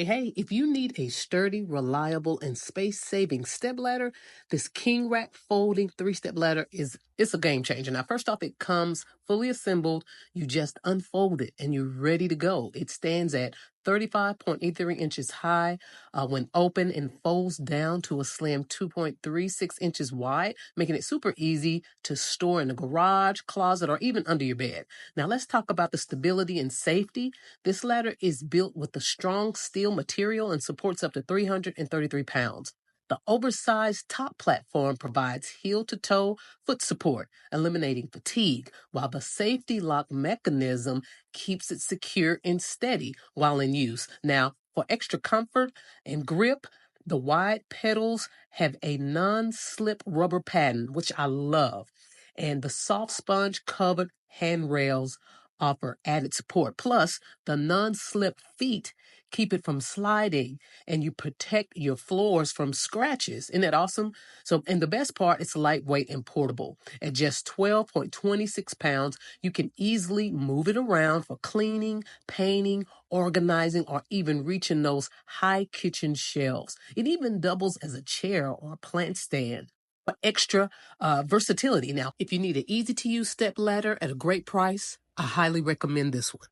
Hey, if you need a sturdy, reliable, and space-saving step ladder, this King Rack folding three-step ladder it's a game changer. Now, first off, it comes fully assembled. You just unfold it and you're ready to go. It stands at 35.83 inches high when open and folds down to a slim 2.36 inches wide, making it super easy to store in a garage, closet, or even under your bed. Now, let's talk about the stability and safety. This ladder is built with a strong steel material and supports up to 333 pounds. The oversized top platform provides heel to toe foot support, eliminating fatigue, while the safety lock mechanism keeps it secure and steady while in use. Now, for extra comfort and grip, the wide pedals have a non-slip rubber pattern, which I love, and the soft sponge covered handrails offer added support. Plus, the non-slip feet keep it from sliding and you protect your floors from scratches. Isn't that awesome? So, and the best part, it's lightweight and portable. At just 12.26 pounds, you can easily move it around for cleaning, painting, organizing, or even reaching those high kitchen shelves. It even doubles as a chair or a plant stand for extra versatility. Now, if you need an easy to use step ladder at a great price, I highly recommend this one.